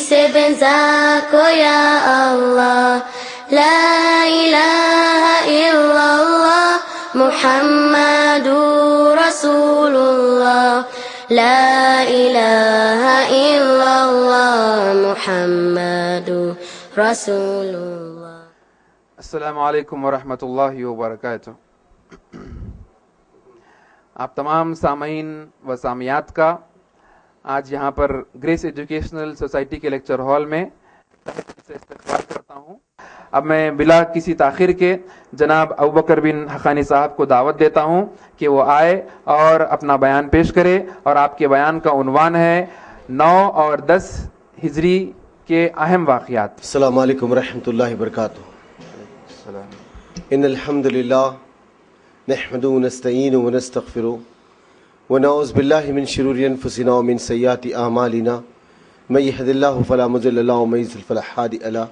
se benzako ya Allah. La ilaha illallah Muhammadur Rasulullah. La ilaha illallah Muhammadur Rasulullah. السلام علیکم ورحمۃ اللہ وبرکاتہ. آپ تمام سامعین و سامعات کا آج یہاں پر گریس ایجوکیشنل سوسائٹی کے لیکچر ہال میں سے استقبال کرتا ہوں. اب میں بلا کسی تاخیر کے جناب ابوبکر بن حقانی صاحب کو دعوت دیتا ہوں کہ وہ آئے اور اپنا بیان پیش کرے، اور آپ کے بیان کا عنوان ہے 9 اور 10 ہجری کے اہم واقعات. السلام علیکم ورحمۃ اللہ وبرکاتہ. ان الحمد للہ نحمده ونستعینه ونستغفره ونعوذ باللہ من شرور انفسنا ومن سیئات اعمالنا من يهد الله فلا مضل له ومن يضلل فلا هادي له.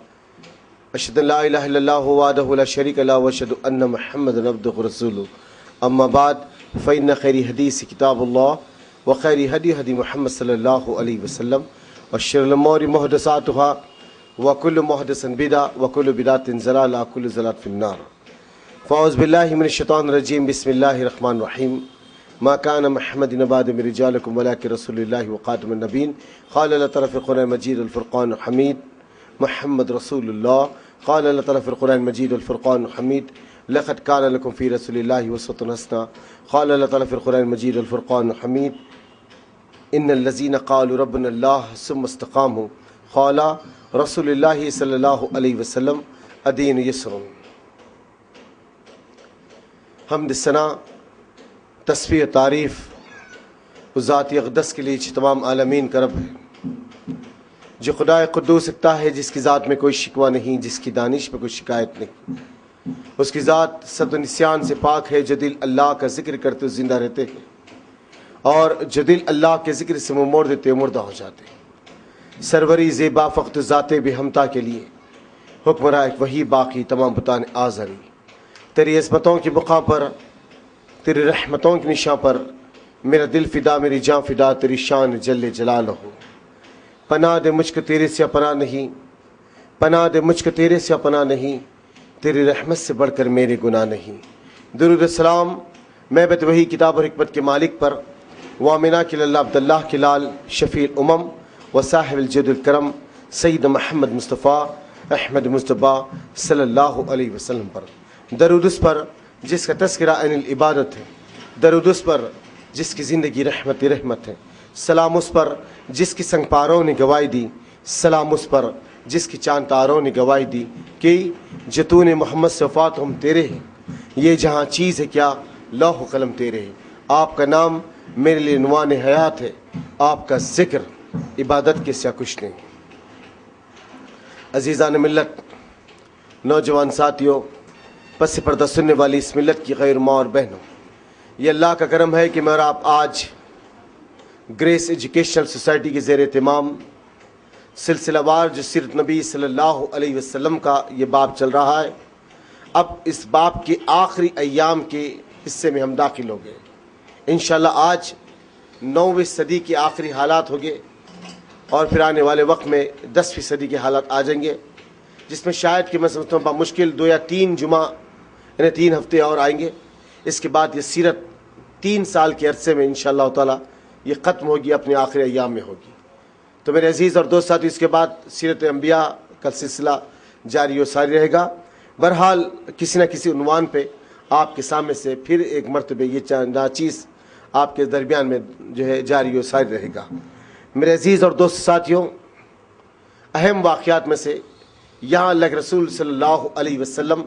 اشهد ان لا اله الا الله وحده لا شريك له واشهد ان محمدا عبده ورسوله. اما بعد فان خير الحديث كتاب الله وخير الهدي هدي محمد صلی اللہ علیہ وسلم وشر الامور محدثاتها وكل محدث بدعة وكل بدعة ضلالة وكل ضلالة في النار. فاعوذ بالله من الشیطان الرجیم. بسم اللہ الرحمن الرحیم. ما كان محمد بعد من رجالكم ولكن رسول الله وخاتم النبيين. قال الله تعالى في القرآن المجيد والفرقان الحميد محمد رسول الله. قال الله تعالى في القرآن المجيد والفرقان الحميد لقد كان لكم في رسول الله أسوة حسنة. قال الله تعالى في القرآن المجيد والفرقان الحميد إن الذين قالوا ربنا الله ثم استقاموا قال رسول الله صلی اللہ علیہ وسلم الدین یسر. حمد ثنا تسبیح تعریف اس ذات اقدس کے لیے تمام عالمین کا رب ہے، جو خدائے قدوس سکتا ہے، جس کی ذات میں کوئی شکوہ نہیں، جس کی دانش میں کوئی شکایت نہیں. اس کی ذات صد و نسیان سے پاک ہے، جو دل اللہ کا ذکر کرتے زندہ رہتے ہیں، اور جو دل اللہ کے ذکر سے منہ موڑ دیتے مردہ ہو جاتے ہیں. سروری زیبا فقط ذات بے ہمتا کے لیے حکمراں وہی باقی تمام بتانے آزری. تیری عظمتوں کی بقا پر، تیری رحمتوں کی نشاں پر میرا دل فدا، میری جاں فدا، تیری شان جل جلال ہو. پناہ دے مجھ کو تیرے سے پناہ نہیں، پناہ دے مجھ کو تیرے سے پناہ نہیں، تیری رحمت سے بڑھ کر میرے گناہ نہیں. درود السلام محبت وہی کتاب اور حکمت کے مالک پر، وامنہ کی اللہ عبداللہ کے لال شفیع الامم وصاحب الجد الکرم سید محمد مصطفیٰ احمد مصطفیٰ صلی اللہ علیہ وسلم پر. درود اس پر جس کا تذکرہ عین العبادت ہے، درود اس پر جس کی زندگی رحمت رحمت ہے، سلام اس پر جس کی سنگ پاروں نے گواہی دی، سلام اس پر جس کی چاند تاروں نے گواہی دی کہ جتون محمد صفات ہم تیرے ہیں، یہ جہاں چیز ہے کیا لوح و قلم تیرے ہیں. آپ کا نام میرے لیے عنوان حیات ہے، آپ کا ذکر عبادت کے سوا کچھ نہیں. عزیزان ملت، نوجوان ساتھیوں، پس پردہ سننے والی اس ملت کی غیر ماں اور بہنوں، یہ اللہ کا کرم ہے کہ میں اور آپ آج گریس ایجوکیشنل سوسائٹی کے زیر اہتمام سلسلہ وار جو سیرت نبی صلی اللہ علیہ وسلم کا یہ باب چل رہا ہے، اب اس باب کے آخری ایام کے حصے میں ہم داخل ہو گئے. انشاءاللہ آج 9ویں صدی کے آخری حالات ہو گئے، اور پھر آنے والے وقت میں 10ویں صدی کے حالات آ جائیں گے، جس میں شاید کہ میں سمجھتا ہوں بمشکل 2 یا 3 جمعہ یعنی 3 ہفتے اور آئیں گے. اس کے بعد یہ سیرت 3 سال کے عرصے میں انشاءاللہ تعالی یہ ختم ہوگی، اپنے آخری ایام میں ہوگی. تو میرے عزیز اور دوست ساتھی، اس کے بعد سیرت انبیاء کا سلسلہ جاری و ساری رہے گا. بہرحال کسی نہ کسی عنوان پہ آپ کے سامنے سے پھر ایک مرتبہ یہ ناچیز آپ کے درمیان میں جو ہے جاری و ساری رہے گا. میرے عزیز اور دوست ساتھیوں، اہم واقعات میں سے یہاں اللہ کے رسول صلی اللہ علیہ وسلم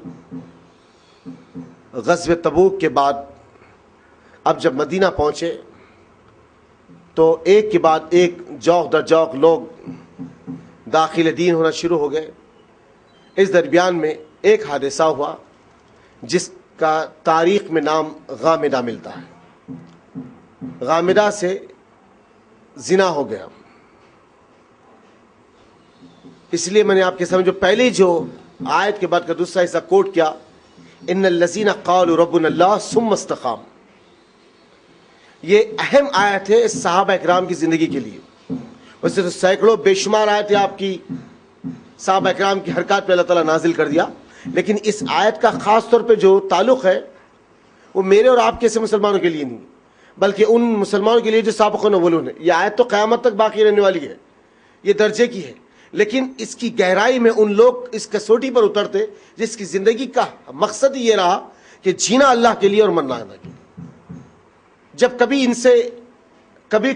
غزوہ تبوک کے بعد اب جب مدینہ پہنچے تو ایک کے بعد ایک جوق در جوق لوگ داخل دین ہونا شروع ہو گئے. اس درمیان میں ایک حادثہ ہوا جس کا تاریخ میں نام غامدہ ملتا ہے. غامدہ سے زنا ہو گیا. اس لیے میں نے آپ کے سامنے جو پہلی جو آیت کے بعد کا دوسرا حصہ کوٹ کیا، ان الذین قالوا ربنا اللہ ثم استقاموا، یہ اہم آیت ہے صحابہ اکرام کی زندگی کے لیے. ویسے تو سینکڑوں بے شمار آیتیں آپ کی صحابہ اکرام کی حرکات پہ اللہ تعالیٰ نازل کر دیا، لیکن اس آیت کا خاص طور پہ جو تعلق ہے وہ میرے اور آپ کیسے مسلمانوں کے لیے نہیں، بلکہ ان مسلمانوں کے لیے جو سابقون اولون ہے۔ یہ آیت تو قیامت تک باقی رہنے والی ہے، یہ درجے کی ہے، لیکن اس کی گہرائی میں ان لوگ اس کسوٹی پر اترتے جس کی زندگی کا مقصد یہ رہا کہ جینا اللہ کے لیے اور مرنا اللہ کے لیے۔ جب کبھی ان سے کبھی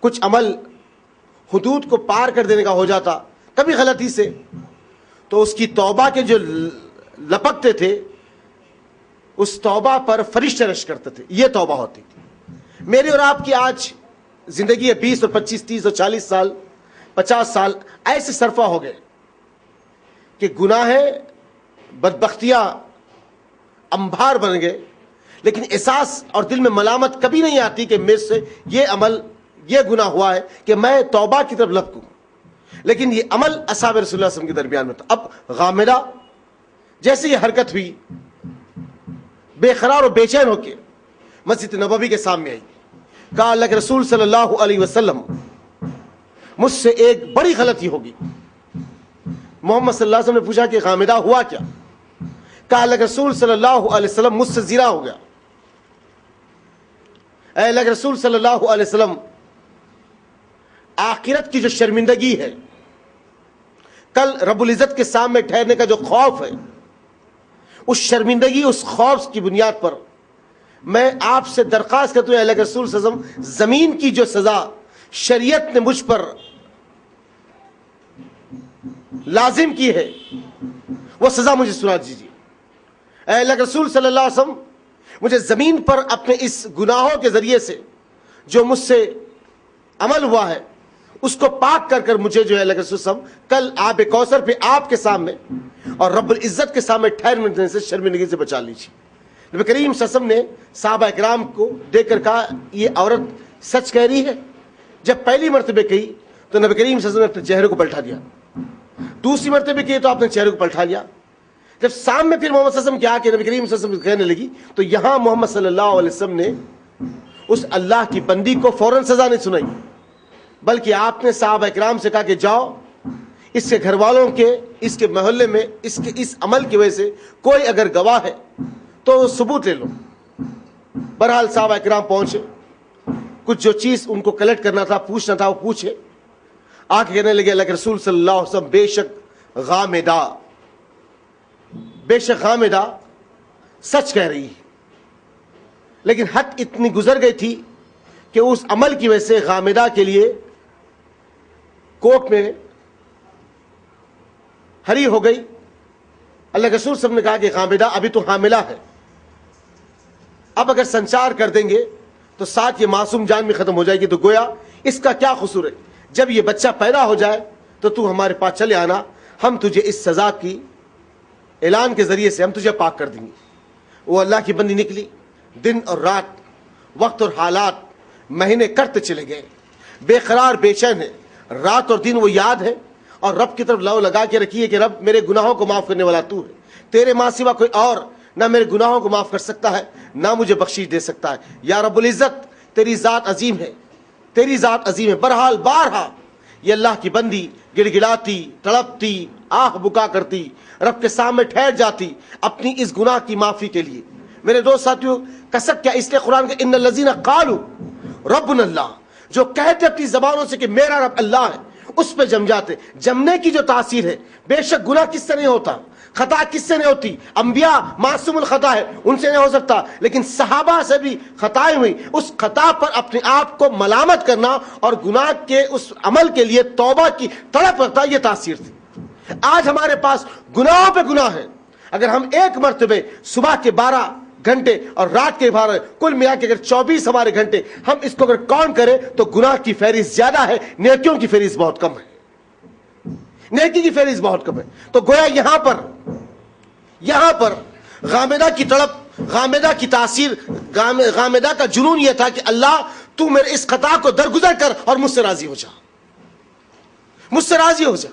کچھ عمل حدود کو پار کر دینے کا ہو جاتا، کبھی غلطی سے، تو اس کی توبہ کے جو لپکتے تھے اس توبہ پر فرشتے رش کرتے تھے، یہ توبہ ہوتی تھی۔ میری اور آپ کی آج زندگی ہے 20 اور 25 30 اور 40 سال 50 سال ایسے صرفہ ہو گئے کہ گناہ بدبختیاں انبار بن گئے، لیکن احساس اور دل میں ملامت کبھی نہیں آتی کہ میرے سے یہ عمل یہ گناہ ہوا ہے کہ میں توبہ کی طرف لپکوں۔ لیکن یہ عمل اصحاب رسول اللہ صلی اللہ علیہ وسلم کے درمیان میں تھا۔ اب غامدہ جیسے یہ حرکت ہوئی، بے قرار اور بے چین ہو کے مسجد نبوی کے سامنے آئی، کہا اللہ کے رسول صلی اللہ علیہ وسلم مجھ سے ایک بڑی غلطی ہوگی۔ محمد صلی اللہ علیہ وسلم نے پوچھا کہ غامدہ ہوا کیا؟ کہا اللہ کے رسول صلی اللہ علیہ وسلم مجھ سے زنا ہو گیا۔ اے اللہ کے رسول صلی اللہ علیہ وسلم، آخرت کی جو شرمندگی ہے، کل رب العزت کے سامنے ٹھہرنے کا جو خوف ہے، اس شرمندگی اس خوف کی بنیاد پر میں آپ سے درخواست کرتا ہوں، اللہ کے رسول صلی اللہ علیہ وسلم، زمین کی جو سزا شریعت نے مجھ پر لازم کی ہے وہ سزا مجھے سنا دیجیے۔ اے اللہ کے رسول صلی اللہ علیہ وسلم، مجھے زمین پر اپنے اس گناہوں کے ذریعے سے جو مجھ سے عمل ہوا ہے اس کو پاک کر مجھے جو ہے اللہ کے رسول صلی اللہ علیہ وسلم کل آب کوثر پہ آپ کے سامنے اور رب العزت کے سامنے ٹھہرنے سے شرمندگی سے بچا لیجیے۔ نبی کریم صلی اللہ علیہ وسلم نے صحابہ اکرام کو دیکھ کر کہا یہ عورت سچ کہہ رہی ہے۔ جب پہلی مرتبہ کہی تو نبی کریم صلی اللہ علیہ وسلم نے اپنے چہرے کو پلٹا دیا، دوسری مرتبہ کہی تو آپ نے چہرے کو پلٹا لیا۔ جب سامنے پھر محمد صلی اللہ علیہ وسلم کیا کہ نبی کریم صلی اللہ علیہ وسلم کہنے لگی تو یہاں محمد صلی اللہ علیہ وسلم نے اس اللہ کی بندی کو فوراً سزا نہیں سنائی، بلکہ آپ نے صحابہ اکرام سے کہا کہ جاؤ اس کے گھر والوں کے، اس کے محلے میں اس عمل کی وجہ سے کوئی اگر گواہ ہے تو ثبوت لے لو۔ بہرحال صحابہ اکرام پہنچے، کچھ جو چیز ان کو کلیکٹ کرنا تھا، پوچھنا تھا، وہ پوچھے۔ آ کے کہنے لگے اللہ کے رسول صلی اللہ علیہ وسلم، بے شک غامدہ سچ کہہ رہی ہے، لیکن حد اتنی گزر گئی تھی کہ اس عمل کی وجہ سے غامدہ کے لیے کوکھ میں ہری ہو گئی۔ اللہ کے رسول صلی اللہ علیہ وسلم نے کہا کہ غامدہ ابھی تو حاملہ ہے، اب اگر سنچار کر دیں گے تو ساتھ یہ معصوم جان بھی ختم ہو جائے گی، تو گویا اس کا کیا قصور ہے؟ جب یہ بچہ پیدا ہو جائے تو ہمارے پاس چلے آنا، ہم تجھے اس سزا کی اعلان کے ذریعے سے ہم تجھے پاک کر دیں گے۔ وہ اللہ کی بندی نکلی، دن اور رات، وقت اور حالات، مہینے کرتے چلے گئے، بے قرار بے چین ہے، رات اور دن وہ یاد ہے اور رب کی طرف لو لگا کے رکھی ہے کہ رب میرے گناہوں کو معاف کرنے والا تو ہے، تیرے ماں سوا کوئی اور نہ میرے گناہوں کو معاف کر سکتا ہے نہ مجھے بخشش دے سکتا ہے۔ یا رب العزت تیری ذات عظیم ہے، تیری ذات عظیم ہے۔ بہرحال بارہا یہ اللہ کی بندی گڑ گڑاتی، تڑپتی، آہ بکا کرتی، رب کے سامنے ٹھہر جاتی اپنی اس گناہ کی معافی کے لیے۔ میرے دوست ساتھیوں، کسک کیا اس لیے قرآن کے ان الذین قالوا ربنا اللہ، جو کہتے اپنی زبانوں سے کہ میرا رب اللہ ہے، اس پہ جم جاتے۔ جمنے کی جو تاثیر ہے، بے شک گناہ کس سے نہیں ہوتا، خطا کس سے نہیں ہوتی، انبیاء معصوم الخطا ہے، ان سے نہیں ہو سکتا، لیکن صحابہ سے بھی خطائیں ہوئی، اس خطا پر اپنے آپ کو ملامت کرنا اور گناہ کے اس عمل کے لیے توبہ کی تڑپ رکھتا، یہ تاثیر تھی۔ آج ہمارے پاس گناہوں پہ گناہ ہے، اگر ہم ایک مرتبہ صبح کے 12 گھنٹے اور رات کے 12 کل ملا کے اگر 24 ہمارے گھنٹے ہم اس کو اگر کاؤنٹ کریں تو گناہ کی فہرست زیادہ ہے، نیکیوں کی فہرست بہت کم ہے، نیکی کی فہرست بہت کم ہے۔ تو گویا یہاں پر غامدہ کی تڑپ، غامدہ کی تاثیر، غامدہ کا جنون یہ تھا کہ اللہ تو میرے اس خطا کو درگزر کر اور مجھ سے راضی ہو جا، مجھ سے راضی ہو جا۔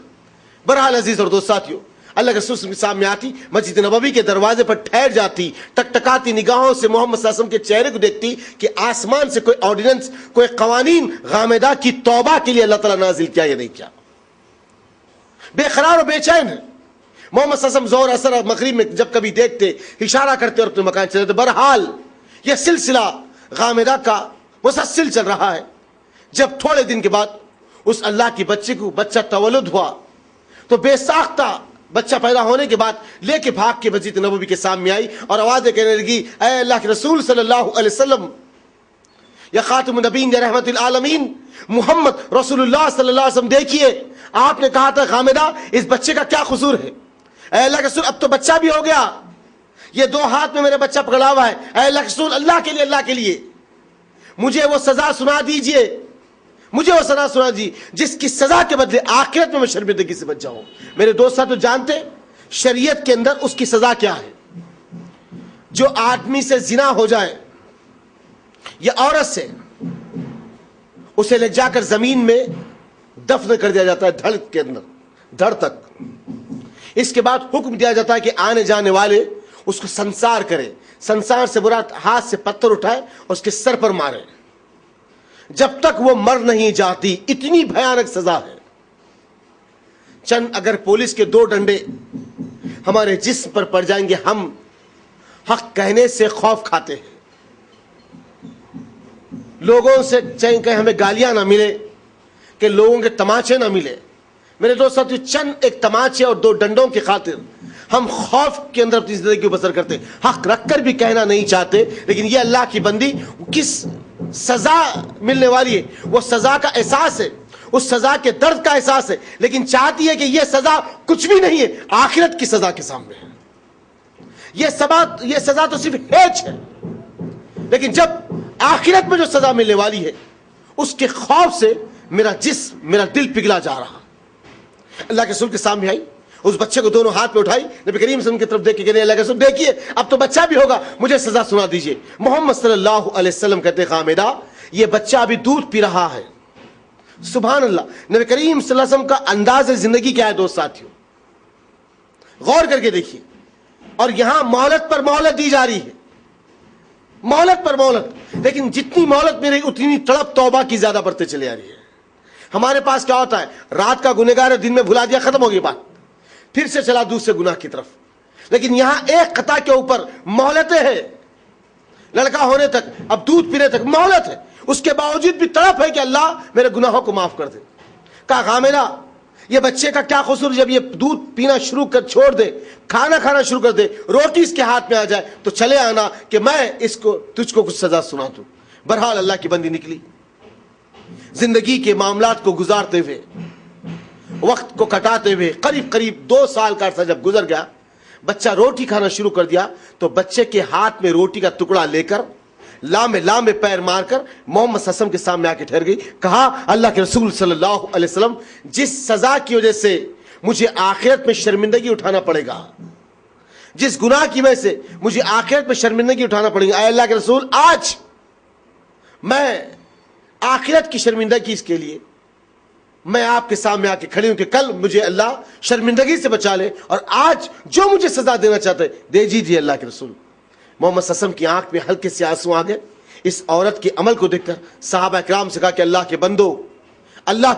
بہرحال عزیز اور دوست ساتھیوں، اللہ کے رسول کے سامنے آتی, مسجد نبوی کے دروازے پر ٹھہر جاتی, ٹکٹکاتی نگاہوں سے محمد صلی اللہ علیہ وسلم کے چہرے کو دیکھتی کہ آسمان سے کوئی آرڈیننس, کوئی قوانین غامدہ کی توبہ کے لیے اللہ تعالیٰ نازل کیا یا نہیں کیا. بے قرار و بے چین ہے. محمد صلی اللہ علیہ وسلم ظہر اثر اور مغرب میں جب کبھی دیکھتے اشارہ کرتے اور اپنے مکان چلے. بہرحال یہ سلسلہ غامدہ کا مسلسل چل رہا ہے. جب تھوڑے دن کے بعد اس اللہ کی بچے کو بچہ تولد ہوا تو بے ساختہ بچہ پیدا ہونے کے بعد لے کے بھاگ کے مسجد نبوی کے سامنے آئی اور آوازیں کہنے لگی, اے اللہ کے رسول صلی اللہ علیہ وسلم, یا خاتم النبیین یا رحمت العالمین محمد رسول اللہ صلی اللہ علیہ وسلم, دیکھیے آپ نے کہا تھا غامدہ اس بچے کا کیا قصور ہے. اے اللہ کے رسول اب تو بچہ بھی ہو گیا, یہ 2 ہاتھ میں میرا بچہ پکڑا ہوا ہے. اے اللہ کے رسول اللہ کے لیے مجھے وہ سزا سنا دیجئے, مجھے وہ سزا سنا دی جس کی سزا کے بدلے آخرت میں شرمندگی سے بچ جاؤں. میرے دوست تو جانتے شریعت کے اندر اس کی سزا کیا ہے. جو آدمی سے زنا ہو جائے یا عورت سے, اسے لے جا کر زمین میں دفن کر دیا جاتا ہے, دھڑ کے اندر, دھڑ تک. اس کے بعد حکم دیا جاتا ہے کہ آنے جانے والے اس کو سنسار کرے, سنسار سے برا ہاتھ سے پتھر اٹھائے اور اس کے سر پر مارے جب تک وہ مر نہیں جاتی. اتنی بھیانک سزا ہے. چند اگر پولیس کے 2 ڈنڈے ہمارے جسم پر پڑ جائیں گے, ہم حق کہنے سے خوف کھاتے ہیں. لوگوں سے چاہے کہ ہمیں گالیاں نہ ملے, کہ لوگوں کے تماچے نہ ملے. میرے دوست ساتھی, چند ایک تماچے اور 2 ڈنڈوں کی خاطر ہم خوف کے اندر اپنی زندگی کو بسر کرتے. حق رکھ کر بھی کہنا نہیں چاہتے, لیکن یہ اللہ کی بندی کس سزا ملنے والی ہے وہ سزا کا احساس ہے, اس سزا کے درد کا احساس ہے, لیکن چاہتی ہے کہ یہ سزا کچھ بھی نہیں ہے آخرت کی سزا کے سامنے. یہ سزا تو صرف ہیچ ہے, لیکن جب آخرت میں جو سزا ملنے والی ہے اس کے خوف سے میرا جسم, میرا دل پگھلا جا رہا. اللہ کے رسول کے سامنے آئی, اس بچے کو دونوں ہاتھ میں اٹھائی, نبی کریم صلی اللہ علیہ وسلم کی طرف دیکھ کے کہنے, اللہ کے رسول دیکھیے اب تو بچہ بھی ہوگا, مجھے سزا سنا دیجئے. محمد صلی اللہ علیہ وسلم کہتے, غامدہ یہ بچہ ابھی دودھ پی رہا ہے. سبحان اللہ. نبی کریم صلی اللہ علیہ وسلم کا انداز زندگی کیا ہے دوست ساتھیوں, غور کر کے دیکھیے. اور یہاں مہلت پر مہلت دی جا رہی ہے, مہلت پر مہلت, لیکن جتنی مہلت میں رہی اتنی تڑپ توبہ کی زیادہ بڑھتے چلے آ رہی ہے. ہمارے پاس کیا ہوتا ہے, رات کا گنہگار ہے, دن میں بھلا دیا, ختم ہو گئی بات, پھر سے چلا دوسرے گناہ کی طرف. لیکن یہاں ایک قطع کے اوپر مہلتیں ہیں, لڑکا ہونے تک, اب دودھ پینے تک مہلت ہے, اس کے باوجود بھی تڑپ ہے کہ اللہ میرے گناہوں کو معاف کر دے. کہا غامدہ یہ بچے کا کیا قصور, جب یہ دودھ پینا شروع کر چھوڑ دے, کھانا کھانا شروع کر دے, روٹی اس کے ہاتھ میں آ جائے تو چلے آنا کہ میں تجھ کو کچھ سزا سنا دوں. بہرحال اللہ کی بندی نکلی, زندگی کے معاملات کو گزارتے ہوئے, وقت کو کٹاتے ہوئے, قریب 2 سال کا عرصہ جب گزر گیا, بچہ روٹی کھانا شروع کر دیا تو بچے کے ہاتھ میں روٹی کا ٹکڑا لے کر لامے پیر مار کر محمد صلی اللہ علیہ وسلم کے سامنے آ کے ٹھہر گئی. کہا, اللہ کے رسول صلی اللہ علیہ وسلم جس سزا کی وجہ سے مجھے آخرت میں شرمندگی اٹھانا پڑے گا, جس گناہ کی وجہ سے مجھے آخرت میں شرمندگی اٹھانا پڑے گا, اے اللہ کے رسول آج میں آخرت کی شرمندگی اس کے لیے میں آپ کے سامنے آ کے کھڑی ہوں کہ کل مجھے اللہ شرمندگی سے بچا لے, اور آج جو مجھے سزا دینا چاہتے ہیں دے دیجیے اللہ کے رسول. محمد صلی اللہ علیہ وسلم کی آنکھ میں ہلکے سے آنسو آ گئے. اس عورت کے عمل کو دیکھ کر صحابہ کرام سے کہا کہ اللہ کے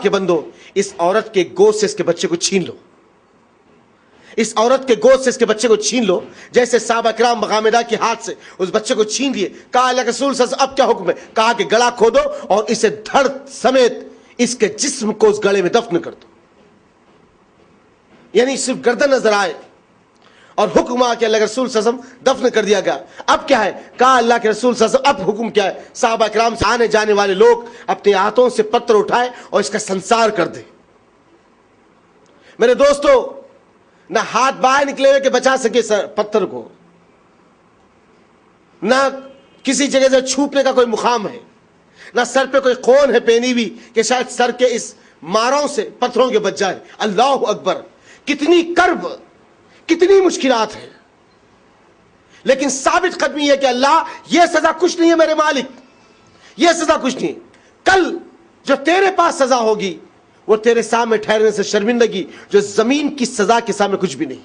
بندو اس عورت کے گود سے اس کے بچے کو چھین لو, اس عورت کے گود سے اس کے بچے کو چھین لو. جیسے صحابہ کرام غامدہ کے ہاتھ سے اس بچے کو چھین لیے, کہا اللہ کے رسول صلی اللہ علیہ وسلم اب کیا حکم ہے, کہا کہ گلا کھودو اور اسے دھڑ سمیت اس کے جسم کو اس گڑے میں دفن کر دو. یعنی صرف گردن نظر آئے اور حکم آ کہ اللہ کے رسول صلی اللہ علیہ وسلم دفن کر دیا گیا. اب کیا ہے, کہا اللہ کے رسول صلی اللہ علیہ وسلم اب حکم کیا ہے, صحابہ کرام سے آنے جانے والے لوگ اپنے ہاتھوں سے پتھر اٹھائے اور اس کا سنسار کر دے. میرے دوستو, نہ ہاتھ باہر نکلے ہوئے کہ بچا سکے پتھر کو, نہ کسی جگہ سے چھوپنے کا کوئی مقام ہے, نہ سر پہ کوئی خون ہے پہنی ہوئی کہ شاید سر کے اس ماروں سے پتھروں کے بچ جائے. اللہ اکبر, کتنی کرب, کتنی مشکلات ہیں, لیکن ثابت قدمی ہے کہ اللہ یہ سزا کچھ نہیں ہے میرے مالک, یہ سزا کچھ نہیں. کل جو تیرے پاس سزا ہوگی وہ تیرے سامنے ٹھہرنے سے شرمندگی جو زمین کی سزا کے سامنے کچھ بھی نہیں.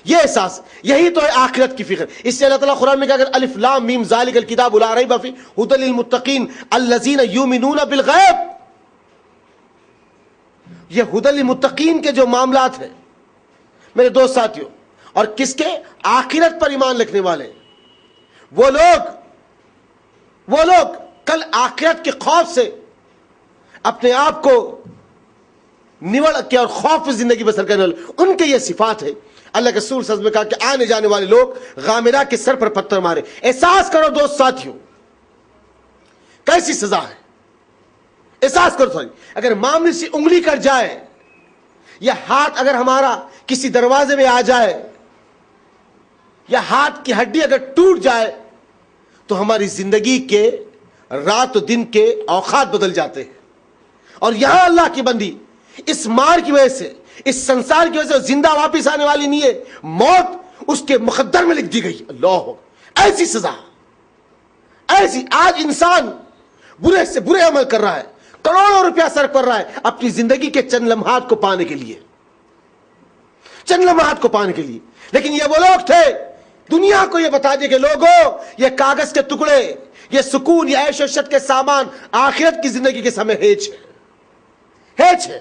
یہ احساس, یہی تو ہے آخرت کی فکر. اس سے اللہ تعالیٰ قرآن میں کہا کہ الف لام میم ذالک الکتاب لا ریب فیہ ھدی للمتقین الذین یؤمنون بالغیب. یہ ھدی للمتقین کے جو معاملات ہیں میرے دوست ساتھیوں, اور کس کے؟ آخرت پر ایمان رکھنے والے. وہ لوگ کل آخرت کے خوف سے اپنے آپ کو نوڑ کے اور خوف زندگی بسر کرنے والے, ان کے یہ صفات ہے. اللہ کے رسول صلی اللہ علیہ وسلم نے کہا کہ آنے جانے والے لوگ غامرہ کے سر پر پتھر مارے. احساس کرو دوست ساتھیوں کیسی سزا ہے. احساس کرو تھوڑی, اگر معاملے سے انگلی کٹ جائے یا ہاتھ اگر ہمارا کسی دروازے میں آ جائے یا ہاتھ کی ہڈی اگر ٹوٹ جائے تو ہماری زندگی کے رات و دن کے اوقات بدل جاتے ہیں. اور یہاں اللہ کی بندی اس مار کی وجہ سے, اس سنسار کی وجہ سے زندہ واپس آنے والی نہیں ہے, موت اس کے مقدر میں لکھ دی گئی. اللہ, ایسی سزا, ایسی. آج انسان برے سے برے عمل کر رہا ہے, کروڑوں روپیہ صرف کر رہا ہے اپنی زندگی کے چند لمحات کو پانے کے لیے, چند لمحات کو پانے کے لیے. لیکن یہ وہ لوگ تھے دنیا کو یہ بتا دیا کہ لوگوں یہ کاغذ کے ٹکڑے, یہ سکون, یہ عیش و عشرت کے سامان آخرت کی زندگی کے سامنے ہیچ ہے.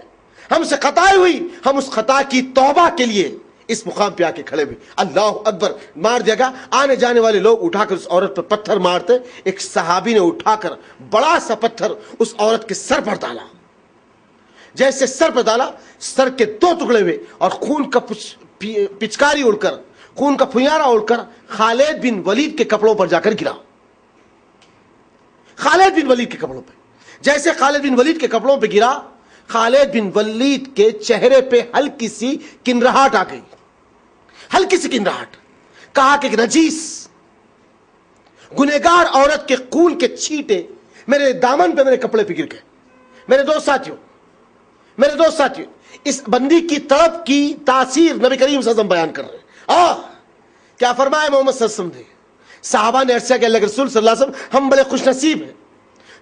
ہم سے خطائی ہوئی, ہم اس خطا کی توبہ کے لیے اس مقام پہ آ کے کھڑے ہوئے. اللہ اکبر مار دیا گا. آنے جانے والے لوگ اٹھا کر اس عورت پر پتھر مارتے. ایک صحابی نے اٹھا کر بڑا سا پتھر اس عورت کے سر پر ڈالا. جیسے سر پر ڈالا, سر کے 2 ٹکڑے ہوئے اور خون کا پچکاری اڑ کر, خون کا پھیارا اڑ کر خالد بن ولید کے کپڑوں پر جا کر گرا. خالد بن ولید کے کپڑوں پہ, جیسے خالد بن ولید کے کپڑوں پہ گرا, خالد بن ولید کے چہرے پہ ہلکی سی کنراہٹ آ گئی. ہلکی سی کنراہٹ. کہا کہ نجیس گنہگار عورت کے خون کے چھینٹے میرے دامن پہ, میرے کپڑے پہ گر گئے. میرے دوست ساتھیوں اس بندی کی تڑپ کی تاثیر نبی کریم صلی اللہ علیہ وسلم بیان کر رہے ہیں. کیا فرمایا محمد صلی اللہ علیہ وسلم نے؟ صحابہ نے عرض کیا کہ اللہ کے رسول صلی اللہ علیہ وسلم ہم بڑے خوش نصیب ہیں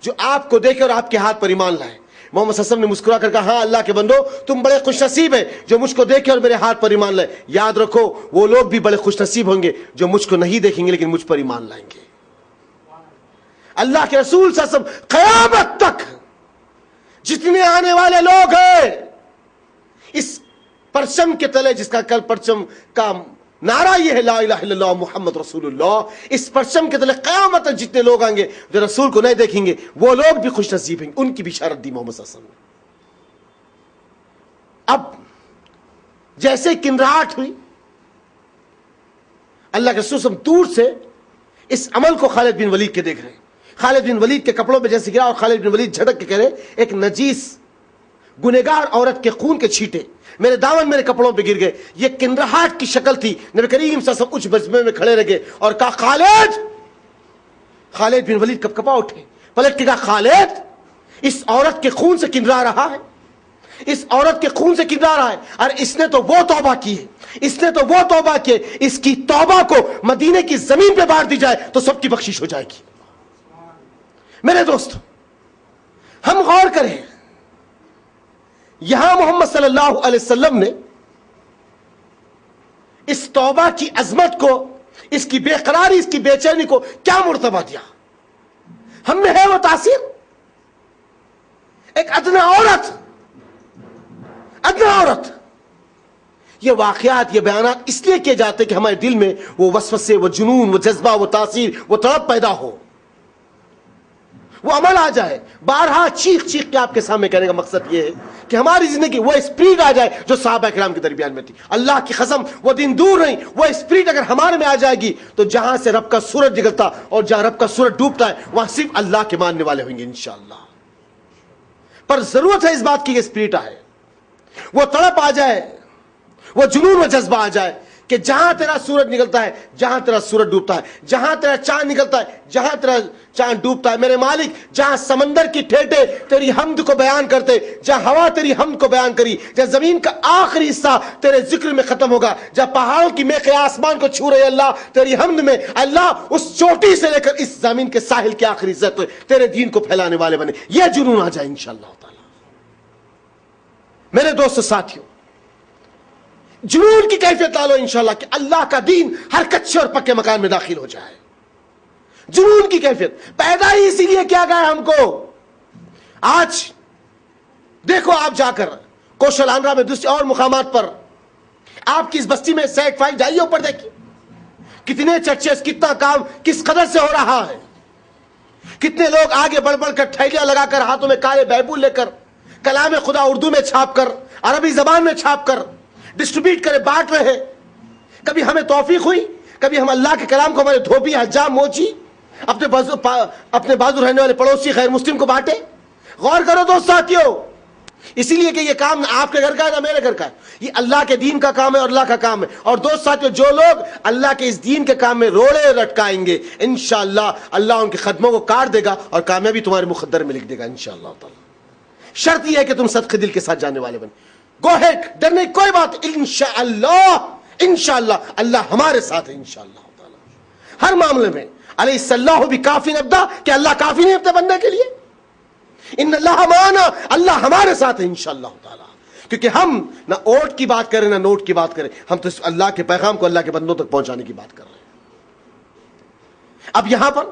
جو آپ کو دیکھے اور آپ کے ہاتھ پر ایمان لائے. محمد صلی اللہ علیہ وسلم نے مسکرا کر کہا ہاں اللہ کے بندو تم بڑے خوش نصیب ہیں جو مجھ کو دیکھے اور میرے ہاتھ پر ایمان لائے. یاد رکھو وہ لوگ بھی بڑے خوش نصیب ہوں گے جو مجھ کو نہیں دیکھیں گے لیکن مجھ پر ایمان لائیں گے. اللہ کے رسول صلی اللہ علیہ وسلم قیامت تک جتنے آنے والے لوگ ہیں اس پرچم کے تلے, جس کا کل پرچم کا نعرہ یہ ہے لا الہ الا اللہ محمد رسول اللہ, اس پرچم کے تلے قیامت تک جتنے لوگ آئیں گے جو رسول کو نہیں دیکھیں گے وہ لوگ بھی خوش نصیب ہیں. ان کی بشارت دی محمد صلی اللہ علیہ وسلم نے. اب جیسے کنراہٹ ہوئی, اللہ کے رسول دور سے اس عمل کو خالد بن ولید کے دیکھ رہے ہیں. خالد بن ولید کے کپڑوں پہ جیسے گرا اور خالد بن ولید جھٹک کے کہہ رہے ایک نجیس گنہگار عورت کے خون کے چھینٹے میرے دامن میرے کپڑوں پہ گر گئے. یہ کنراہٹ کی شکل تھی. نبی کریم صلی اللہ علیہ وسلم کچھ مجمع میں کھڑے رہ گئے اور کہا خالد بن ولید کپ کپا اٹھے, پلٹ کے کہا خالد اس عورت کے خون سے کنرا رہا ہے, اس عورت کے خون سے کنرا رہا ہے, اور اس نے تو وہ توبہ کی ہے, اس نے تو وہ توبہ کی, اس کی توبہ کو مدینے کی زمین پہ بار دی جائے تو سب کی بخشش ہو جائے گی. میرے دوست ہم غور کریں, یہاں محمد صلی اللہ علیہ وسلم نے اس توبہ کی عظمت کو, اس کی بے قراری, اس کی بے چینی کو کیا مرتبہ دیا. ہم میں ہے وہ تاثیر. ایک ادنا عورت, یہ واقعات, یہ بیانات اس لیے کیے جاتے کہ ہمارے دل میں وہ وسوسے, وہ جنون, وہ جذبہ, وہ تاثیر, وہ تڑپ پیدا ہو, وہ عمل آ جائے. بارہا چیخ کے آپ کے سامنے کہنے کا مقصد یہ ہے کہ ہماری زندگی وہ اسپریٹ آ جائے جو صحابہ کرام کے درمیان میں تھی. اللہ کی قسم وہ دن دور نہیں, وہ اسپریٹ اگر ہمارے میں آ جائے گی تو جہاں سے رب کا سورج نکلتا اور جہاں رب کا سورج ڈوبتا ہے وہاں صرف اللہ کے ماننے والے ہوئیں گے انشاءاللہ. پر ضرورت ہے اس بات کی کہ اسپریٹ آئے, وہ تڑپ آ جائے, وہ جنون و جذبہ آ جائے کہ جہاں تیرا سورج نکلتا ہے, جہاں تیرا سورج ڈوبتا ہے, جہاں تیرا چاند نکلتا ہے, جہاں تیرا چاند ڈوبتا ہے, میرے مالک جہاں سمندر کی ٹھیٹے تیری حمد کو بیان کرتے, جہاں ہوا تیری حمد کو بیان کری, جہاں زمین کا آخری حصہ تیرے ذکر میں ختم ہوگا, جہاں پہاڑوں کی میخیں آسمان کو چھو رہے اللہ تیری حمد میں, اللہ اس چوٹی سے لے کر اس زمین کے ساحل کے آخری حصے تیرے دین کو پھیلانے والے بنے. یہ جنون آ جائے انشاءاللہ تعالی. میرے دوست ساتھیوں، جنون کی کیفیت ڈالو انشاءاللہ کہ اللہ کا دین ہر کچے اور پکے مکان میں داخل ہو جائے. جنون کی کیفیت پیدا ہی اسی لیے کیا گیا ہم کو. آج دیکھو آپ جا کر کوشل آندھرا میں دوسرے اور مقامات پر، آپ کی اس بستی میں سیک فائی جائیے اوپر دیکھیے کتنے چرچز، کتنا کام کس قدر سے ہو رہا ہے. کتنے لوگ آگے بڑھ بڑھ کر تھیلیاں لگا کر ہاتھوں میں کالے بائبل لے کر کلام خدا اردو میں چھاپ کر عربی زبان میں چھاپ کر ڈسٹریبیوٹ کرے بانٹ رہے ہیں. کبھی ہمیں توفیق ہوئی، کبھی ہم اللہ کے کلام کو ہمارے دھوبی حجام موچی اپنے بازو رہنے والے پڑوسی غیر مسلم کو بانٹے. غور کرو دوست ساتھیو، اسی لیے کہ یہ کام نہ آپ کے گھر کا ہے نہ میرے گھر کا ہے، یہ اللہ کے دین کا کام ہے اور اللہ کا کام ہے. اور دوست ساتھیو، جو لوگ اللہ کے اس دین کے کام میں روڑے لٹکائیں گے انشاءاللہ اللہ ان کے قدموں کو کاٹ دے گا اور کامیابی تمہارے مقدر میں لکھ دے گا انشاءاللہ تعالی. شرط یہ ہے کہ تم صدقے دل کے ساتھ جانے والے بن. گو ہیڈ، ڈرنے کی کوئی بات. انشاءاللہ اللہ ہمارے ساتھ ہے انشاءاللہ تعالی ہر معاملے میں. الیس اللہ بکافٍ عبدہ، کہ اللہ کافی نہیں اپنے بندے کے لیے. ان اللہ معنا، اللہ ہمارے ساتھ ہے انشاءاللہ تعالی. کیونکہ ہم نہ اوٹ کی بات کریں نہ نوٹ کی بات کریں، ہم تو اللہ کے پیغام کو اللہ کے بندوں تک پہنچانے کی بات کر رہے ہیں. اب یہاں پر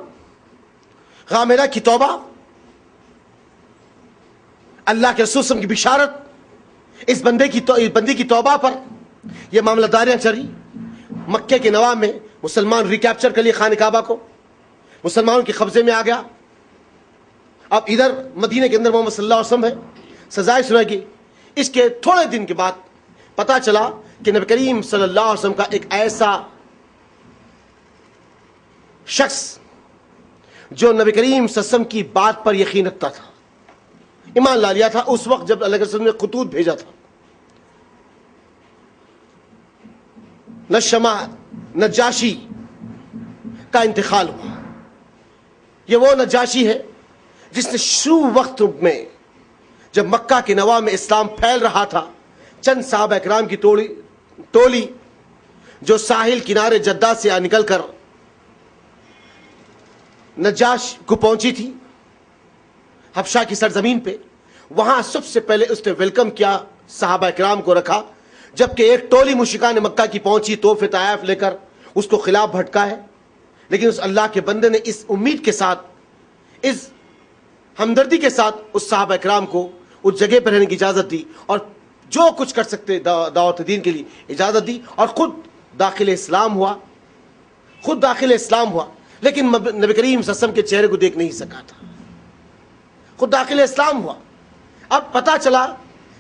غامرہ کی توبہ، اللہ کے رسول کی بشارت، اس بندی کی توبہ پر یہ معاملہ داریاں چلی. مکے کے نواب میں مسلمان ریکیپچر کر لیے خانہ کعبہ کو، مسلمانوں کے قبضے میں آ گیا. اب ادھر مدینہ کے اندر محمد صلی اللہ علیہ وسلم ہے، سزائے سنائے گی. اس کے تھوڑے دن کے بعد پتا چلا کہ نبی کریم صلی اللہ علیہ وسلم کا ایک ایسا شخص جو نبی کریم صلی اللہ علیہ وسلم کی بات پر یقین رکھتا تھا، ایمان لا لیا تھا، اس وقت جب اللہ کے رسول نے خطوط بھیجا تھا. نجاشی کا انتقال ہوا. یہ وہ نجاشی ہے جس نے شروع وقت میں جب مکہ کے نواح میں اسلام پھیل رہا تھا، چند صحابہ اکرام کی ٹولی جو ساحل کنارے جدہ سے نکل کر نجاش کو پہنچی تھی حبشہ کی سرزمین پہ. وہاں سب سے پہلے اس نے ویلکم کیا، صحابہ اکرام کو رکھا. جبکہ ایک ٹولی مشرکان مکہ کی پہنچی تحفے طائف لے کر، اس کو خلاف بھٹکا ہے. لیکن اس اللہ کے بندے نے اس امید کے ساتھ، اس ہمدردی کے ساتھ اس صحابہ اکرام کو اس جگہ پر رہنے کی اجازت دی اور جو کچھ کر سکتے دعوت دین کے لیے اجازت دی، اور خود داخل اسلام ہوا. لیکن نبی کریم صلی اللہ علیہ وسلم کے چہرے کو دیکھ نہیں سکا تھا، خود داخل اسلام ہوا. اب پتا چلا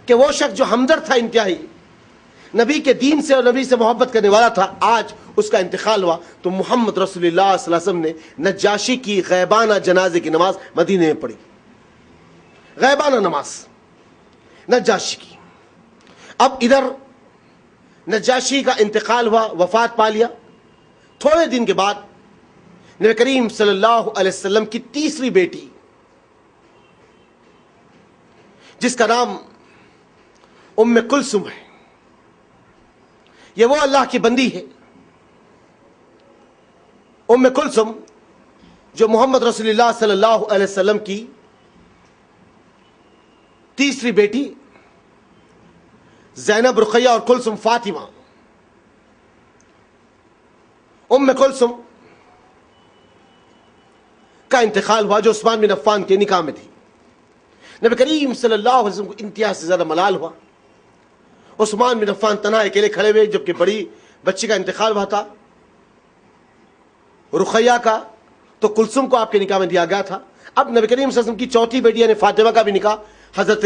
کہ وہ شخص جو ہمدرد تھا انتہائی، نبی کے دین سے اور نبی سے محبت کرنے والا تھا، آج اس کا انتقال ہوا. تو محمد رسول اللہ صلی اللہ علیہ وسلم نے نجاشی کی غیبانہ جنازے کی نماز مدینے میں پڑھی. غیبانہ نماز نجاشی کی. اب ادھر نجاشی کا انتقال ہوا، وفات پا لیا. تھوڑے دن کے بعد نبی کریم صلی اللہ علیہ وسلم کی تیسری بیٹی، جس کا نام ام کلثوم ہے، یہ وہ اللہ کی بندی ہے ام کلثوم جو محمد رسول اللہ صلی اللہ علیہ وسلم کی تیسری بیٹی زینب، رقیہ اور کلثوم فاطمہ. ام کلثوم کا انتقال ہوا جو عثمان بن عفان کے نکاح میں تھی. نبی کریم صلی اللہ علیہ وسلم کو انتہا سے زیادہ ملال ہوا. عثمان بن عفان تنہا اکیلے کھڑے ہوئے، جبکہ بڑی بچی کا انتقال ہوا تھا رقیہ کا، تو کلثوم کو آپ کے نکاح میں دیا گیا تھا. اب نبی کریم صلی اللہ علیہ وسلم کی چوتھی بیٹی یعنی فاطمہ کا بھی نکاح حضرت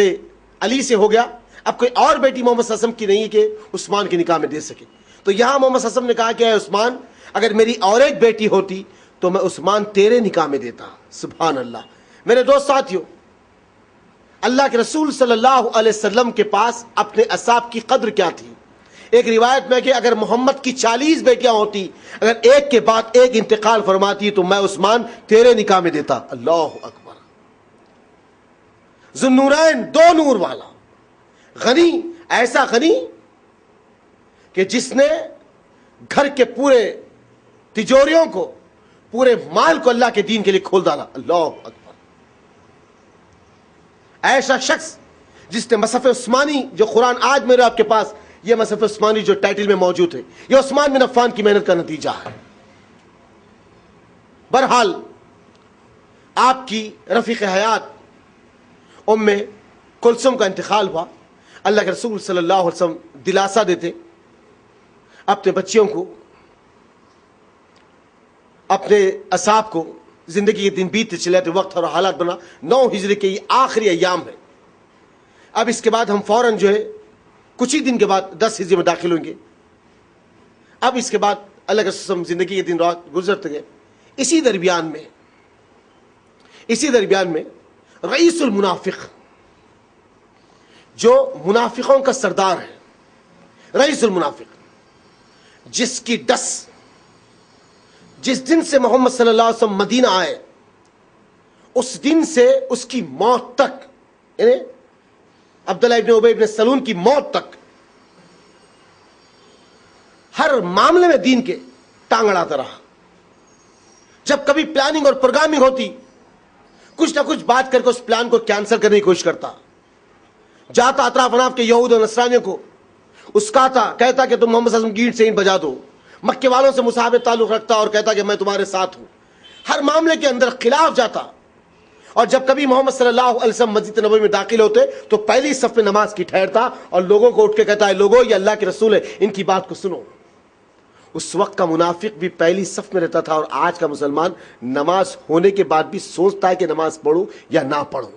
علی سے ہو گیا. اب کوئی اور بیٹی محمد صلی اللہ علیہ وسلم کی نہیں کہ عثمان کے نکاح میں دے سکے. تو یہاں محمد صلی اللہ علیہ وسلم نے کہا کہ اے عثمان، اگر میری اور ایک بیٹی ہوتی تو میں عثمان تیرے نکاح میں دیتا. سبحان اللہ. میرے دوست ساتھیو، اللہ کے رسول صلی اللہ علیہ وسلم کے پاس اپنے اصحاب کی قدر کیا تھی. ایک روایت میں کہ اگر محمد کی 40 بیٹیاں ہوتی، اگر ایک کے بعد ایک انتقال فرماتی تو میں عثمان تیرے نکاح میں دیتا. اللہ اکبر. ذوالنورین، 2 نور والا، غنی، ایسا غنی کہ جس نے گھر کے پورے تجوریوں کو، پورے مال کو اللہ کے دین کے لیے کھول ڈالا. اللہ اکبر. ایسا شخص جس نے مصحف عثمانی جو قرآن آج میرے آپ کے پاس یہ مصحف عثمانی جو ٹائٹل میں موجود ہے یہ عثمان بن عفان کی محنت کا نتیجہ ہے. بہرحال آپ کی رفیق حیات ام کلثوم کا انتقال ہوا. اللہ کے رسول صلی اللہ علیہ وسلم دلاسا دیتے اپنے بچیوں کو, اپنے اصحاب کو. زندگی کے دن بیتتے چلے تھے, وقت اور حالات بنا 9 ہجری کے یہ آخری ایام ہے. اب اس کے بعد ہم فوراً جو ہے کچھ ہی دن کے بعد 10 ہجری میں داخل ہوئیں گے. اب اس کے بعد اللہ کے رسول زندگی کے دن رات گزرتے گئے. اسی درمیان میں رئیس المنافق جو منافقوں کا سردار ہے, رئیس المنافق جس کی ڈس جس دن سے محمد صلی اللہ علیہ وسلم مدینہ آئے اس دن سے اس کی موت تک, یعنی عبداللہ ابن ابی ابن سلول کی موت تک ہر معاملے میں دین کے ٹانگ اڑاتا رہا. جب کبھی پلاننگ اور پروگرامنگ ہوتی کچھ نہ کچھ بات کر کے اس پلان کو کینسل کرنے کی کوشش کرتا. جاتا اطراف اناف کے یہود اور نصرانیوں کو اسکاتا, کہتا کہ تم محمد صلی اللہ علیہ وسلم گینٹ سے اینٹ بجا دو. مکے والوں سے مصاحبت تعلق رکھتا اور کہتا کہ میں تمہارے ساتھ ہوں. ہر معاملے کے اندر خلاف جاتا. اور جب کبھی محمد صلی اللہ علیہ وسلم مسجد نبوی میں داخل ہوتے تو پہلی صف میں نماز کی ٹھہرتا اور لوگوں کو اٹھ کے کہتا ہے لوگوں یہ اللہ کے رسول ہے ان کی بات کو سنو. اس وقت کا منافق بھی پہلی صف میں رہتا تھا اور آج کا مسلمان نماز ہونے کے بعد بھی سوچتا ہے کہ نماز پڑھوں یا نہ پڑھوں.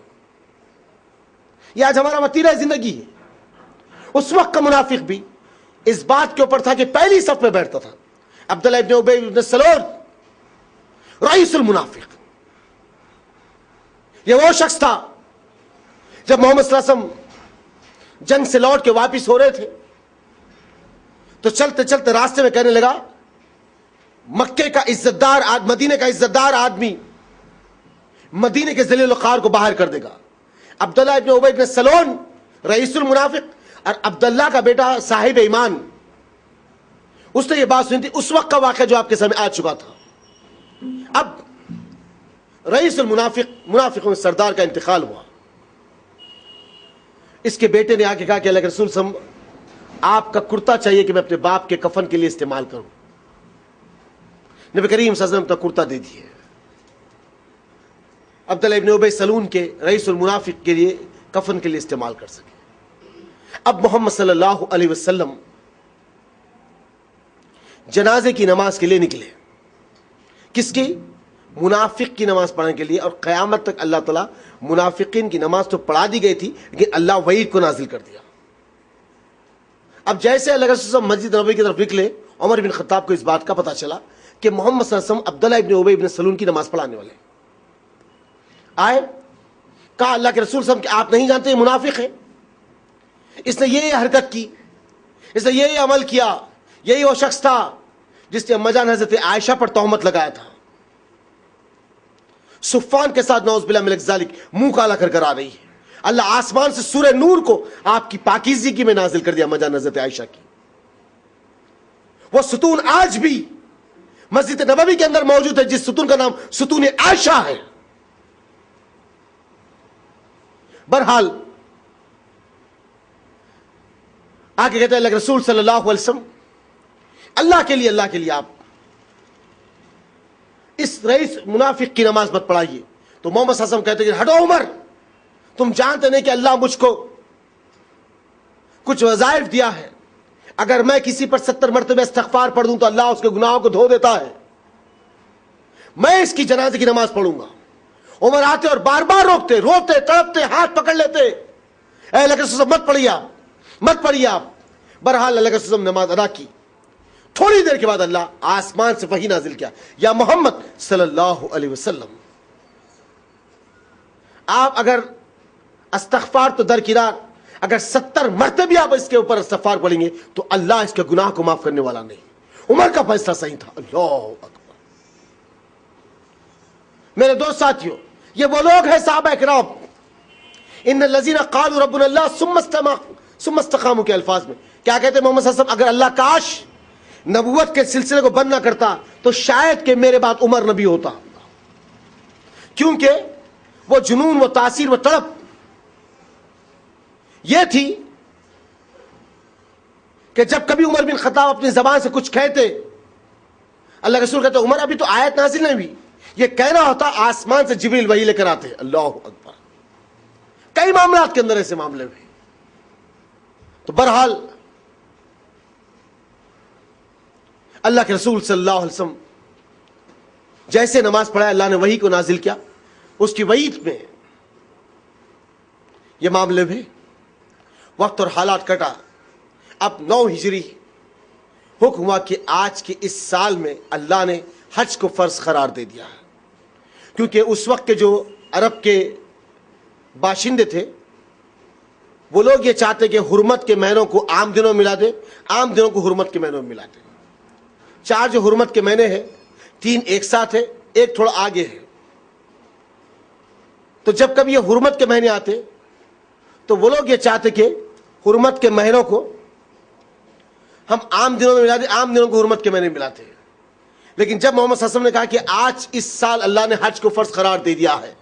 یہ آج ہمارا وتیرہ زندگی ہے. اس وقت کا منافق بھی اس بات کے اوپر تھا کہ پہلی صف میں بیٹھتا تھا. عبداللہ ابن ابی ابن سلول رئیس المنافق, یہ وہ شخص تھا جب محمد صلی اللہ علیہ وسلم جنگ سے لوٹ کے واپس ہو رہے تھے تو چلتے چلتے راستے میں کہنے لگا مکے کا عزت دار مدینے کا عزت دار آدمی مدینے کے ذلیل وقار کو باہر کر دے گا. عبداللہ ابن ابی ابن سلول رئیس المنافق اور عبداللہ کا بیٹا صاحب ایمان, اس نے یہ بات سنی تھی. اس وقت کا واقعہ جو آپ کے سامنے آ چکا تھا. اب رئیس منافقوں میں سردار کا انتقال ہوا. اس کے بیٹے نے آ کے کہا کہ اللہ کے رسول صلی اللہ علیہ وسلم آپ کا کرتا چاہیے کہ میں اپنے باپ کے کفن کے لیے استعمال کروں. نبی کریم صلی اللہ علیہ وسلم کا کرتا دے دیے. عبداللہ ابن ابی سلول کے رئیس المنافق کے لیے کفن کے لیے استعمال کر سکے. اب محمد صلی اللہ علیہ وسلم جنازے کی نماز کے لیے نکلے. کس کی؟ منافق کی نماز پڑھنے کے لیے. اور قیامت تک اللہ تعالیٰ منافقین کی نماز تو پڑھا دی گئی تھی لیکن اللہ وعید کو نازل کر دیا. اب جیسے اللہ کے رسول مسجد نبوی کی طرف نکلے عمر بن خطاب کو اس بات کا پتہ چلا کہ محمد صلی اللہ علیہ وسلم عبداللہ ابن ابی ابن سلول کی نماز پڑھانے والے آئے. کہا اللہ کے رسول صلی اللہ علیہ وسلم کہ آپ نہیں جانتے یہ منافق ہے, اس نے یہ حرکت کی, اس نے یہ عمل کیا. یہی وہ شخص تھا جس نے اما جان حضرت عائشہ پر تہمت لگایا تھا. صفان کے ساتھ نعوذ باللہ من ذالک منہ کالا کر کر آ رہی ہے. اللہ آسمان سے سورہ نور کو آپ کی پاکیزگی میں نازل کر دیا اما جان حضرت عائشہ کی. وہ ستون آج بھی مسجد نبوی کے اندر موجود ہے جس ستون کا نام ستون عائشہ ہے. بہرحال آگے کہتے ہیں اللہ کے رسول صلی اللہ علیہ وسلم اللہ کے لیے آپ اس رئیس منافق کی نماز مت پڑھائیے. تو محمد صلی اللہ علیہ وسلم کہتے ہیں ہٹو عمر, تم جانتے نہیں کہ اللہ مجھ کو کچھ وظائف دیا ہے. اگر میں کسی پر 70 مرتبہ استغفار پڑھ دوں تو اللہ اس کے گناہوں کو دھو دیتا ہے. میں اس کی جنازے کی نماز پڑھوں گا. عمر آتے اور بار بار روتے تڑپتے ہاتھ پکڑ لیتے, اے اللہ کے رسول مت پڑھیے آپ. بہرحال اللہ کے رسول نماز ادا کی. تھوڑی دیر کے بعد اللہ آسمان سے وحی نازل کیا, یا محمد صلی اللہ علیہ وسلم آپ اگر استغفار تو درکنار, اگر 70 مرتبہ آپ اس کے اوپر استغفار پڑھیں گے تو اللہ اس کے گناہ کو معاف کرنے والا نہیں. عمر کا فیصلہ صحیح تھا. اللہ اکبر. میرے دوست ساتھیوں, یہ وہ لوگ ہیں صحابہ کرام ان الذین قالوا ربنا اللہ ثم استقاموا کے الفاظ میں کیا کہتے ہیں محمد صلی اللہ علیہ وسلم, اگر اللہ کاش نبوت کے سلسلے کو بند نہ کرتا تو شاید کہ میرے بعد عمر نبی ہوتا, کیونکہ وہ جنون, وہ تاثیر, وہ تڑپ یہ تھی کہ جب کبھی عمر بن خطاب اپنی زبان سے کچھ کہتے، اللہ رسول کہتے عمر ابھی تو آیت نازل نہیں ہوئی، یہ کہنا ہوتا آسمان سے جبریل وحی لے کر آتے. اللہ اکبر. کئی معاملات کے اندر ایسے معاملے ہوئے. تو بہرحال اللہ کے رسول صلی اللہ علیہ وسلم جیسے نماز پڑھا اللہ نے وحی کو نازل کیا، اس کی وعید میں یہ معاملے ہوئے. وقت اور حالات کٹا. اب 9 ہجری حکم ہوا کہ آج کے اس سال میں اللہ نے حج کو فرض قرار دے دیا، کیونکہ اس وقت کے جو عرب کے باشندے تھے وہ لوگ یہ چاہتے کہ حرمت کے مہینوں کو عام دنوں میں ملا دے، عام دنوں کو حرمت کے مہینوں میں ملا دے. 4 جو حرمت کے مہینے ہیں 3 ایک ساتھ ہے، ایک تھوڑا آگے ہے. تو جب کبھی یہ حرمت کے مہینے آتے تو وہ لوگ یہ چاہتے کہ حرمت کے مہینوں کو ہم عام دنوں میں ملا دیں، عام دنوں کو حرمت کے مہینے میں ملاتے ہیں. لیکن جب محمد صلی اللہ علیہ وسلم نے کہا کہ آج اس سال اللہ نے حج کو فرض قرار دے دیا ہے،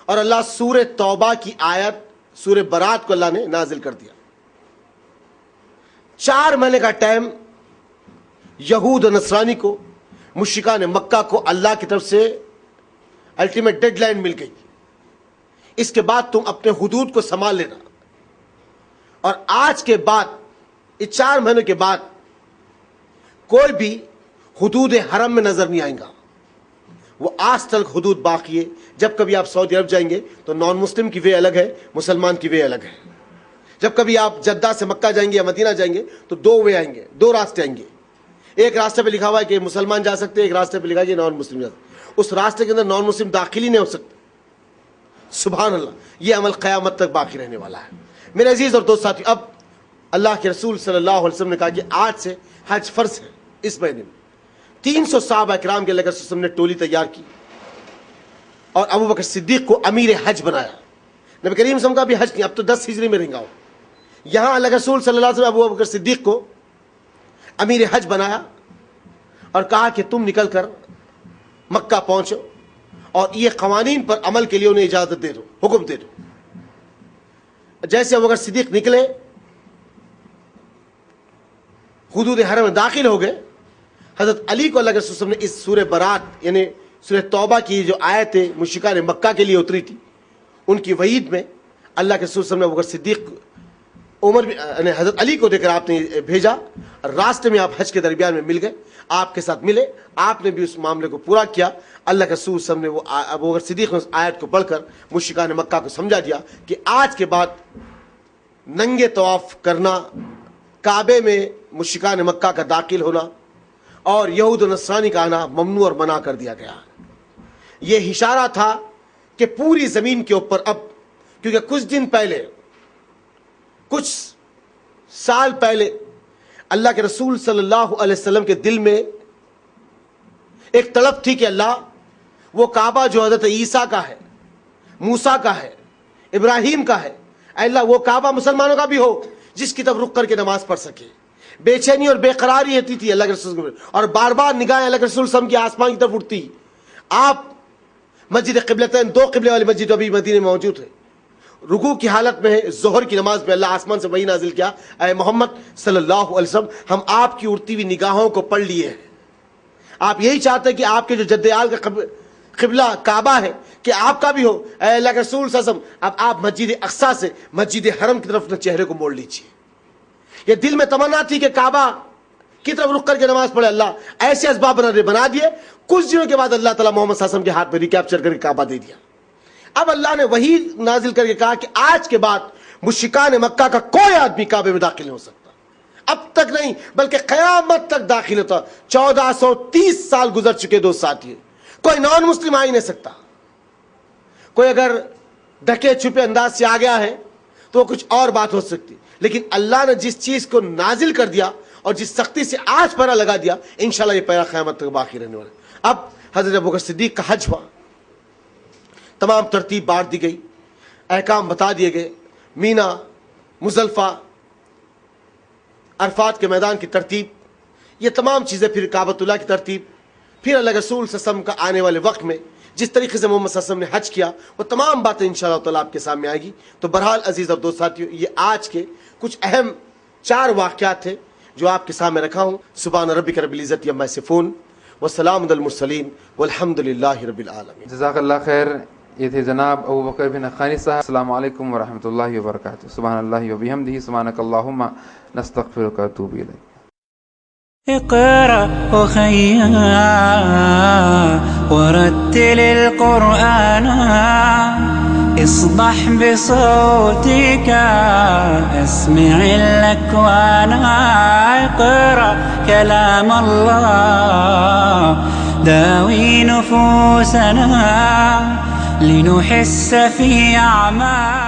اور اللہ سورہ توبہ کی آیت سورہ برات کو اللہ نے نازل کر دیا. 4 مہینے کا ٹائم یہود و نصرانی کو، مشرکان مکہ کو اللہ کی طرف سے الٹیمیٹ ڈیڈ لائن مل گئی. اس کے بعد تم اپنے حدود کو سنبھال لینا. اور آج کے بعد اس 4 مہینوں کے بعد کوئی بھی حدود حرم میں نظر نہیں آئیں گا. وہ آج تک حدود باقی ہے. جب کبھی آپ سعودی عرب جائیں گے تو نان مسلم کی وے الگ ہے، مسلمان کی وے الگ ہے. جب کبھی آپ جدہ سے مکہ جائیں گے یا مدینہ جائیں گے تو 2 وے آئیں گے، 2 راستے آئیں گے. ایک راستے پہ لکھا ہوا ہے کہ مسلمان جا سکتے ہیں، ایک راستے پہ لکھا ہے کہ نان مسلم جا سکتے. اس راستے کے اندر نان مسلم داخل ہی نہیں ہو سکتے. سبحان اللہ. یہ عمل قیامت تک باقی رہنے والا ہے. میرے عزیز اور دوست ساتھی، اب اللہ کے رسول صلی اللہ علیہ وسلم نے کہا کہ آج سے حج فرض ہے. اس مہینے میں 300 صحابہ کرام کے اللہ کے رسول صلی اللہ علیہ وسلم نے ٹولی تیار کی اور ابو بکر صدیق کو امیر حج بنایا. نبی کریم صلی اللہ علیہ وسلم کا بھی حج نہیں، اب تو 10 ہجری میں رہیں گا. یہاں اللہ کے رسول صلی اللہ علیہ وسلم ابو بکر صدیق کو امیر حج بنایا اور کہا کہ تم نکل کر مکہ پہنچو اور یہ قوانین پر عمل کے لیے انہیں اجازت دے دو، حکم دے دو. جیسے ابو بکر صدیق نکلے، حدود حرم میں داخل ہو گئے، حضرت علی کو اللہ کے رسول نے اس سورہ برات یعنی سورہ توبہ کی جو آیتیں مشرکان مکہ کے لیے اتری تھی ان کی وعید میں اللہ کے رسول نے ابو بکر صدیق عمر یعنی حضرت علی کو دے کر آپ نے بھیجا. راستے میں آپ حج کے درمیان میں مل گئے، آپ کے ساتھ ملے، آپ نے بھی اس معاملے کو پورا کیا. اللہ کے رسول صلی اللہ علیہ وسلم نے وہ ابو بکر صدیق نے اس آیت کو پڑھ کر مشرکان مکہ کو سمجھا دیا کہ آج کے بعد ننگے طواف کرنا، کعبے میں مشرکان مکہ کا داخل ہونا اور یہود و نصرانی کا آنا ممنوع اور منع کر دیا گیا. یہ اشارہ تھا کہ پوری زمین کے اوپر اب، کیونکہ کچھ دن پہلے، کچھ سال پہلے اللہ کے رسول صلی اللہ علیہ وسلم کے دل میں ایک طلب تھی کہ اللہ وہ کعبہ جو حضرت عیسیٰ کا ہے، موسیٰ کا ہے، ابراہیم کا ہے، اے اللہ وہ کعبہ مسلمانوں کا بھی ہو جس کی طرف رک کر کے نماز پڑھ سکے. بے چینی اور بے قراری رہتی تھی اللہ کے رسول اور بار بار نگاہیں اللہ کے رسول صلی اللہ علیہ وسلم کی آسمان کی طرف اٹھتی. آپ مسجد قبلتین، 2 قبلے والی مسجد ابھی مدینے میں موجود ہے، رکوع کی حالت میں ہے. ظہر کی نماز میں اللہ آسمان سے وحی نازل کیا، اے محمد صلی اللہ علیہ وسلم ہم آپ کی اڑتی ہوئی نگاہوں کو پڑھ لیے ہیں. آپ یہی چاہتے ہیں کہ آپ کے جو جد آل کا قبلہ کعبہ ہے کہ آپ کا بھی ہو. اے اللہ کے رسول صلی اللہ علیہ وسلم اب آپ مسجد اقصیٰ سے مسجد حرم کی طرف اپنے چہرے کو موڑ لیجیے. یہ دل میں تمنا تھی کہ کعبہ کی طرف رک کر کے نماز پڑھے. اللہ ایسے اسباب بنا دیے. کچھ دنوں کے بعد اللہ تعالیٰ محمد صلی اللہ علیہ وسلم کے ہاتھ میں ریکیپچر کر کے کعبہ دے دیا. اب اللہ نے وحی نازل کر کے کہا کہ آج کے بعد مشرکان مکہ کا کوئی آدمی کعبے میں داخل نہیں ہو سکتا. اب تک نہیں بلکہ قیامت تک داخل ہوتا. 1430 سال گزر چکے دوست ساتھی. کوئی نان مسلم آ ہی نہیں سکتا. کوئی اگر ڈھکے چھپے انداز سے آ گیا ہے تو وہ کچھ اور بات ہو سکتی، لیکن اللہ نے جس چیز کو نازل کر دیا اور جس سختی سے آج پہرا لگا دیا، انشاءاللہ یہ پہرا قیامت تک باقی رہنے والا. اب حضرت ابوبکر صدیق کا حج ہوا، تمام ترتیب بانٹ دی گئی، احکام بتا دیے گئے. مینا، مزدلفہ، عرفات کے میدان کی ترتیب، یہ تمام چیزیں، پھر کعبۃ اللہ کی ترتیب، پھر اللہ رسول صلی اللہ علیہ وسلم کا آنے والے وقت میں جس طریقے سے محمد صلی اللہ علیہ وسلم نے حج کیا وہ تمام باتیں انشاءاللہ تعالیٰ آپ کے سامنے آئے گی. تو بہرحال عزیز اور دوست ساتھیو، یہ آج کے کچھ اہم 4 واقعات تھے جو آپ کے سامنے رکھا ہوں. سبحان ربک رب العزت عما یصفون وسلام علی المرسلین والحمد للہ رب العالمین. جزاک اللہ خیر. یہ تھے جناب ابو بکر بن حقانی صاحب. السلام علیکم ورحمۃ اللہ وبرکاتہ. سبحان اللہ وبحمدہ سبحانک اللہم نستغفرک ونتوب الیک. اقرأ أخيا ورتل القرآن اصبح بصوتك اسمع الأكوان. اقرأ كلام الله داوي نفوسنا لنحس في أعمال